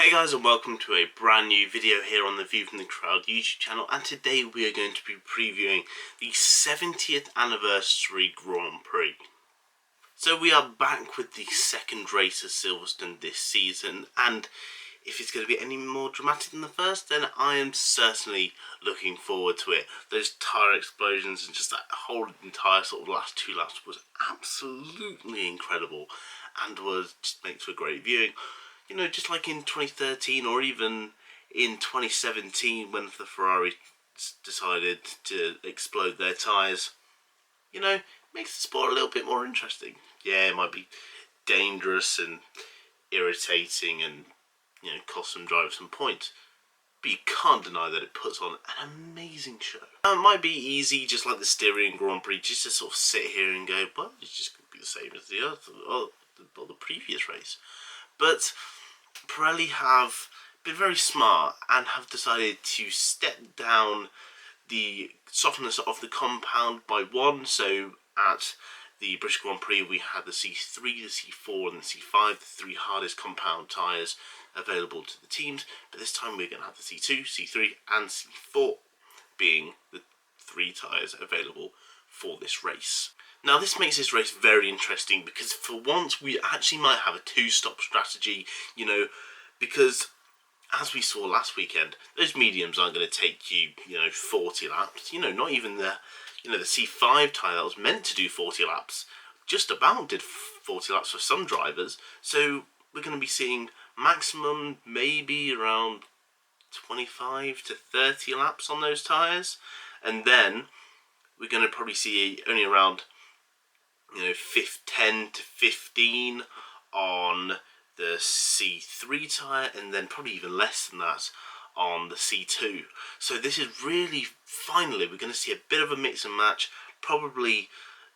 Hey guys, and welcome to a brand new video here on the View from the Crowd YouTube channel, and today we are going to be previewing the 70th anniversary Grand Prix. So we are back with the second race of Silverstone this season, and if it's going to be any more dramatic than the first, then I am certainly looking forward to it. Those tyre explosions and just that whole entire sort of last two laps was absolutely incredible and just makes for great viewing. You know, just like in 2013 or even in 2017 when the Ferrari decided to explode their tyres, you know, makes the sport a little bit more interesting. Yeah, it might be dangerous and irritating and, you know, cost some drivers some points, but you can't deny that it puts on an amazing show. Now, it might be easy, just like the Styrian Grand Prix, just to sort of sit here and go, well, it's just going to be the same as the other, or the previous race. But Pirelli have been very smart and have decided to step down the softness of the compound by one. So at the British Grand Prix we had the C3, the C4 and the C5, the three hardest compound tyres available to the teams, but this time we're going to have the C2, C3 and C4 being the three tyres available for this race. Now this makes this race very interesting because for once we actually might have a two-stop strategy, you know, because as we saw last weekend, those mediums aren't going to take you, 40 laps, not even the C5 tyre that was meant to do 40 laps, just about did 40 laps for some drivers, so we're going to be seeing maximum maybe around 25 to 30 laps on those tyres, and then we're going to probably see only around 10 to 15 on the C3 tyre, and then probably even less than that on the C2. So this is really, finally, we're going to see a bit of a mix and match, probably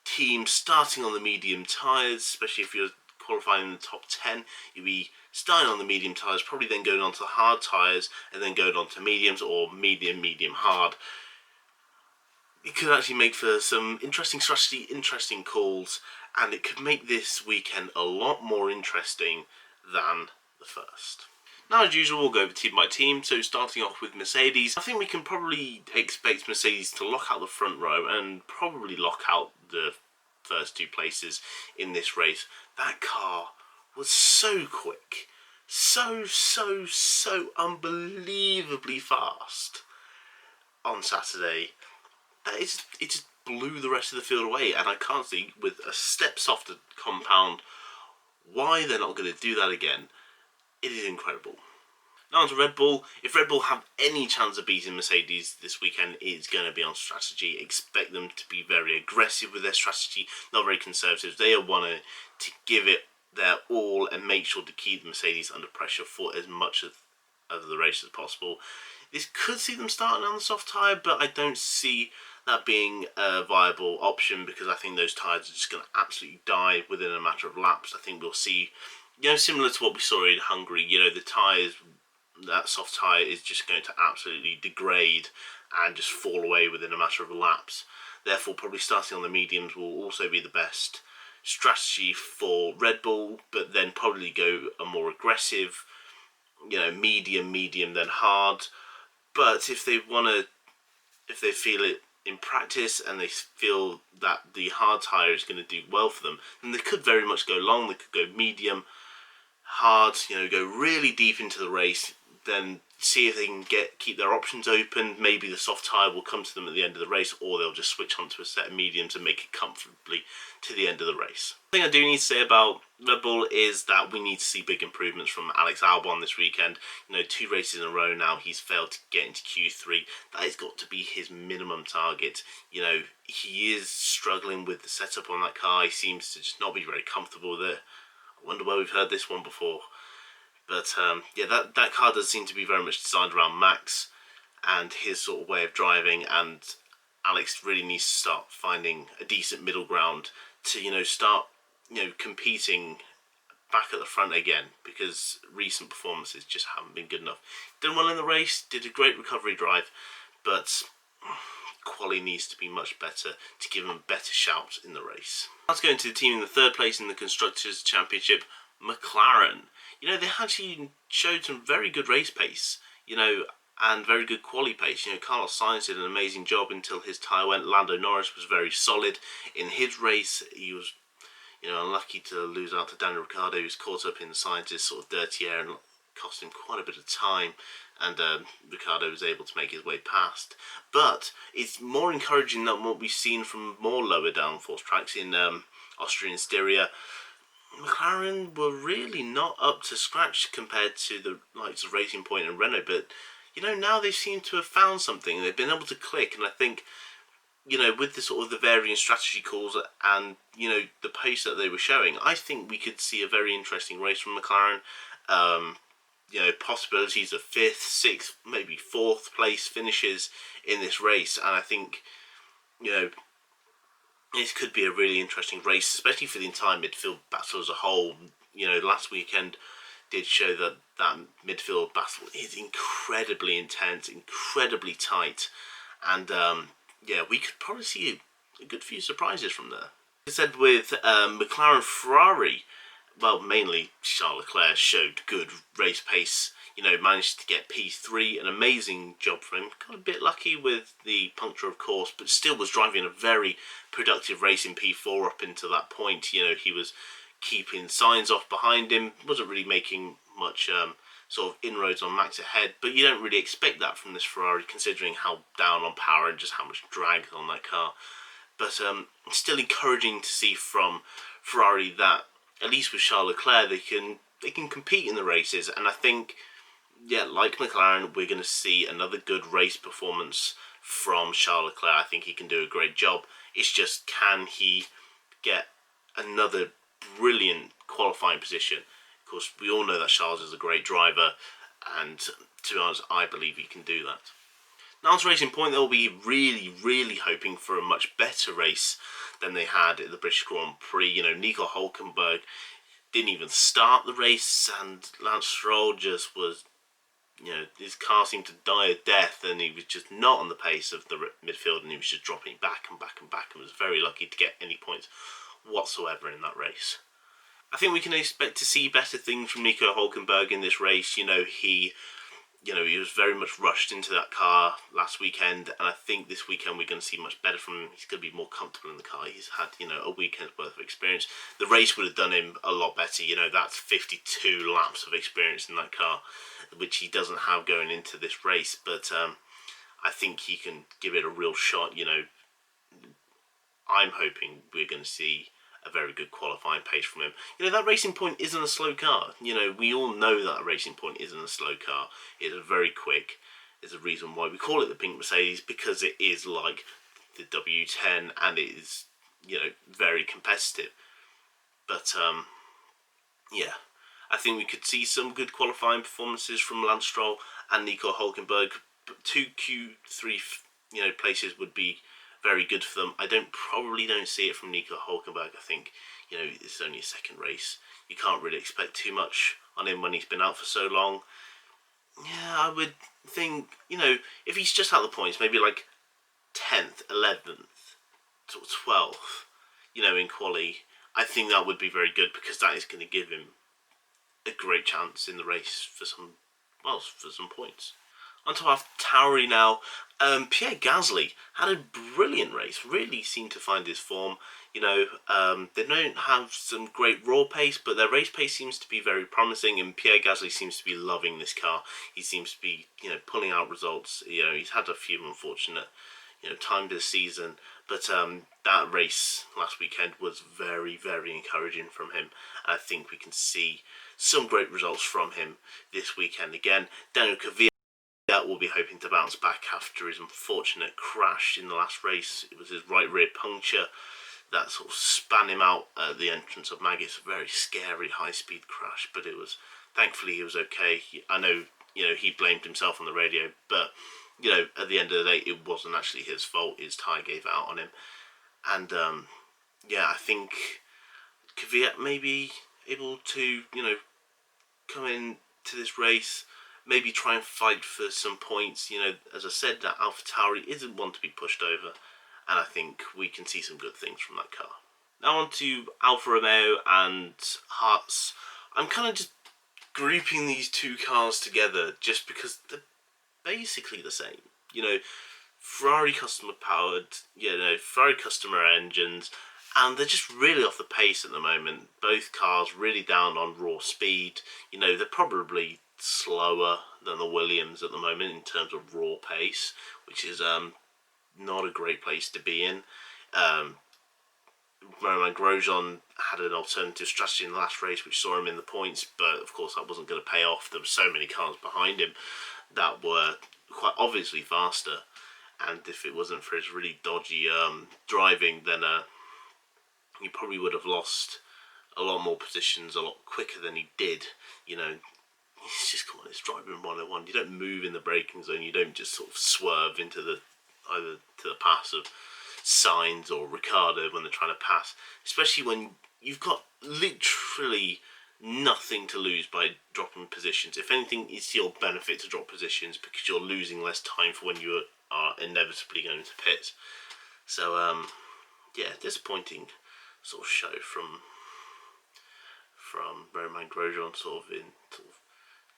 teams starting on the medium tyres, especially if you're qualifying in the top 10, you'll be starting on the medium tyres, probably then going on to the hard tyres, and then going on to mediums, or medium, hard. It could actually make for some interesting strategy, interesting calls, and it could make this weekend a lot more interesting than the first. Now, as usual, we'll go over team by team. So starting off with Mercedes, I think we can probably expect Mercedes to lock out the front row and probably lock out the first two places in this race. That car was so quick, so unbelievably fast on Saturday. It just blew the rest of the field away, and I can't see, with a step softer compound, why they're not going to do that again. It is incredible. Now on to Red Bull. If Red Bull have any chance of beating Mercedes this weekend, it's going to be on strategy. Expect them to be very aggressive with their strategy, not very conservative. They want to give it their all and make sure to keep Mercedes under pressure for as much of the race as possible. This could see them starting on the soft tyre, but I don't see that being a viable option because I think those tyres are just going to absolutely die within a matter of laps. I think we'll see, similar to what we saw in Hungary, the tyres, that soft tyre is just going to absolutely degrade and just fall away within a matter of laps. Therefore, probably starting on the mediums will also be the best strategy for Red Bull, but then probably go a more aggressive, medium, then hard. But if they feel it in practice and they feel that the hard tyre is going to do well for them, then they could very much go long. They could go medium, hard, go really deep into the race, then see if they can keep their options open. Maybe the soft tyre will come to them at the end of the race, or they'll just switch onto a set of mediums and make it comfortably to the end of the race. The thing I do need to say about Red Bull is that we need to see big improvements from Alex Albon this weekend. 2 races in a row now he's failed to get into Q3. That has got to be his minimum target. He is struggling with the setup on that car. He seems to just not be very comfortable with it. I wonder where we've heard this one before. But yeah, that car does seem to be very much designed around Max and his sort of way of driving, and Alex really needs to start finding a decent middle ground to start competing back at the front again, because recent performances just haven't been good enough. Done well in the race, did a great recovery drive, but quality needs to be much better to give him a better shout in the race. Let's go into the team in the third place in the Constructors' Championship, McLaren. you know, they actually showed some very good race pace, you know, and very good quali pace. You know, Carlos Sainz did an amazing job until his tyre went. Lando Norris was very solid in his race. He was, you know, unlucky to lose out to Daniel Ricciardo, who's caught up in Sainz's sort of dirty air and cost him quite a bit of time. And Ricciardo was able to make his way past. But it's more encouraging than what we've seen from more lower downforce tracks in Austria and Styria. McLaren were really not up to scratch compared to the likes of Racing Point and Renault, but you know, now they seem to have found something. They've been able to click, and I think, you know, with the sort of the varying strategy calls and, you know, the pace that they were showing, I think we could see a very interesting race from McLaren. You know, possibilities of 5th, 6th, maybe 4th place finishes in this race, and I think, you know, this could be a really interesting race, especially for the entire midfield battle as a whole. You know, last weekend did show that that midfield battle is incredibly intense, incredibly tight, and yeah, we could probably see a good few surprises from there. As I said, with McLaren Ferrari, well, mainly Charles Leclerc showed good race pace. You know, managed to get P3, an amazing job for him. Got a bit lucky with the puncture, of course, but still was driving a very productive race in P4 up until that point. You know, he was keeping Sainz off behind him, wasn't really making much sort of inroads on Max ahead, but you don't really expect that from this Ferrari, considering how down on power and just how much drag on that car. But still encouraging to see from Ferrari that, at least with Charles Leclerc, they can compete in the races, and I think, yeah, like McLaren, we're going to see another good race performance from Charles Leclerc. I think he can do a great job. It's just, can he get another brilliant qualifying position? Of course, we all know that Charles is a great driver, and to be honest, I believe he can do that. Now to Racing Point, they'll be really hoping for a much better race than they had at the British Grand Prix. You know, Nico Hulkenberg didn't even start the race, and Lance Stroll just was, you know, his car seemed to die a death, and he was just not on the pace of the midfield, and he was just dropping back and was very lucky to get any points whatsoever in that race. I think we can expect to see better things from Nico Hulkenberg in this race. You know, he was very much rushed into that car last weekend, and I think this weekend we're going to see much better from him. He's going to be more comfortable in the car. He's had, you know, a weekend's worth of experience. The race would have done him a lot better. You know, that's 52 laps of experience in that car, which he doesn't have going into this race, but I think he can give it a real shot. You know, I'm hoping we're going to see a very good qualifying pace from him. You know, that Racing Point isn't a slow car. You know, we all know that a Racing Point isn't a slow car. It's very quick. There's a reason why we call it the Pink Mercedes, because it is like the W10, and it is, you know, very competitive. But yeah, I think we could see some good qualifying performances from Lance Stroll and Nico Hulkenberg. 2 Q3, you know, places would be very good for them. I probably don't see it from Nico Hulkenberg. I think, you know, it's only a second race. You can't really expect too much on him when he's been out for so long. Yeah, I would think, you know, if he's just out the points, maybe like 10th, 11th, sort of 12th, you know, in quali, I think that would be very good, because that is going to give him a great chance in the race for some points. On to our Tauri now. Pierre Gasly had a brilliant race, really seemed to find his form. You know, they don't have some great raw pace, but their race pace seems to be very promising, and Pierre Gasly seems to be loving this car. He seems to be, you know, pulling out results. You know, he's had a few unfortunate, you know, times this season, but that race last weekend was very encouraging from him. I think we can see some great results from him this weekend again. Daniel Kvyat will be hoping to bounce back after his unfortunate crash in the last race. It was his right rear puncture that sort of span him out at the entrance of Maggots. A very scary high-speed crash, but thankfully he was okay. I know, you know, he blamed himself on the radio, but, you know, at the end of the day, it wasn't actually his fault. His tyre gave out on him. And, yeah, I think Kvyat may be able to, you know, come in to this race, maybe try and fight for some points. You know, as I said, that AlphaTauri isn't one to be pushed over, and I think we can see some good things from that car. Now on to Alfa Romeo and Haas. I'm kind of just grouping these two cars together just because they're basically the same. You know, Ferrari customer powered, Ferrari customer engines, and they're just really off the pace at the moment. Both cars really down on raw speed. You know, they're probably slower than the Williams at the moment in terms of raw pace, which is not a great place to be in. Romain Grosjean had an alternative strategy in the last race which saw him in the points, but of course that wasn't going to pay off. There were so many cars behind him that were quite obviously faster, and if it wasn't for his really dodgy driving, then he probably would have lost a lot more positions a lot quicker than he did. You know, it's just, come on, it's driving 101. You don't move in the braking zone. You don't just sort of swerve into either to the pass of Sainz or Ricciardo when they're trying to pass, especially when you've got literally nothing to lose by dropping positions. If anything, it's your benefit to drop positions because you're losing less time for when you are inevitably going to pit. So yeah, disappointing sort of show from Romain Grosjean, sort of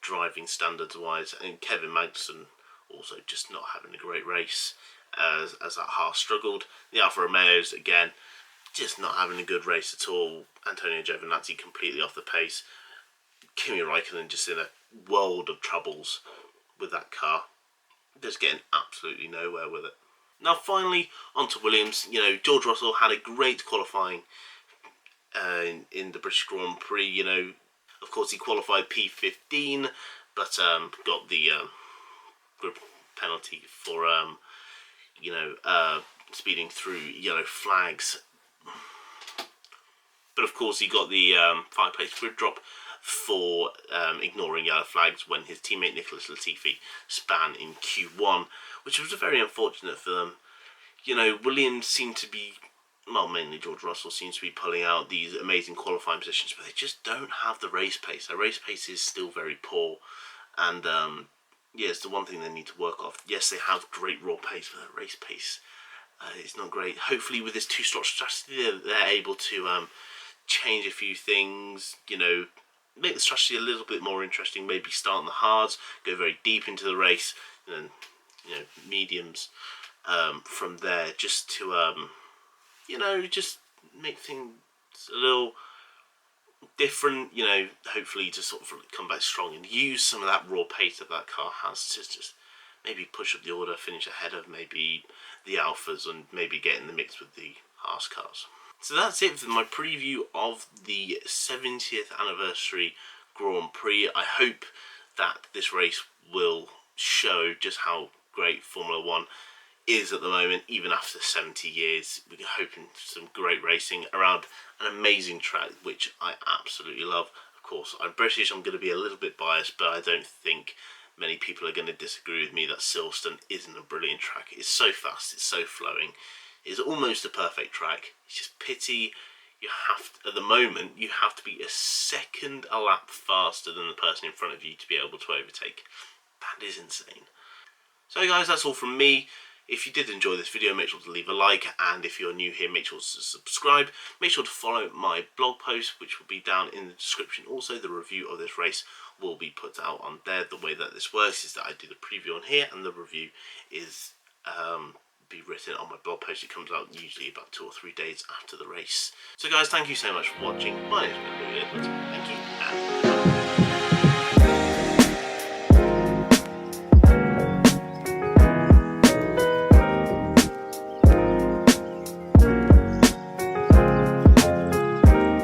driving standards wise, and Kevin Magnussen also just not having a great race as that Haas struggled. The Alfa Romeos again just not having a good race at all. Antonio Giovinazzi completely off the pace. Kimi Raikkonen just in a world of troubles with that car, just getting absolutely nowhere with it. Now finally onto Williams. You know, George Russell had a great qualifying in the British Grand Prix. You know, of course he qualified P15, but got the grid penalty for speeding through yellow flags. But of course he got the 5 place grid drop for ignoring yellow flags when his teammate Nicholas Latifi span in Q1, which was very unfortunate for them. You know, Williams seemed to be, well, mainly George Russell seems to be pulling out these amazing qualifying positions, but they just don't have the race pace. Their race pace is still very poor, and yeah, it's the one thing they need to work off. Yes, they have great raw pace, but their race pace is not great. Hopefully with this two-slot strategy, they're able to change a few things, you know, make the strategy a little bit more interesting, maybe start on the hards, go very deep into the race, and then, you know, mediums from there, just to, just make things a little different, you know, hopefully to sort of come back strong and use some of that raw pace that car has to just maybe push up the order, finish ahead of maybe the Alphas, and maybe get in the mix with the Haas cars. So that's it for my preview of the 70th anniversary Grand Prix. I hope that this race will show just how great Formula 1 is at the moment, even after 70 years. We're hoping some great racing around an amazing track, which I absolutely love. Of course, I'm British, I'm going to be a little bit biased, but I don't think many people are going to disagree with me that Silverstone isn't a brilliant track. It's so fast, it's so flowing. It's almost a perfect track. It's just pity you have to, at the moment, you have to be a second a lap faster than the person in front of you to be able to overtake. That is insane. So guys, that's all from me. If you did enjoy this video, make sure to leave a like, and if you're new here, make sure to subscribe. Make sure to follow my blog post, which will be down in the description. Also, the review of this race will be put out on there. The way that this works is that I do the preview on here, and the review is be written on my blog post. It comes out usually about 2 or 3 days after the race. So guys, thank you so much for watching. My name is Ben. Thank you, and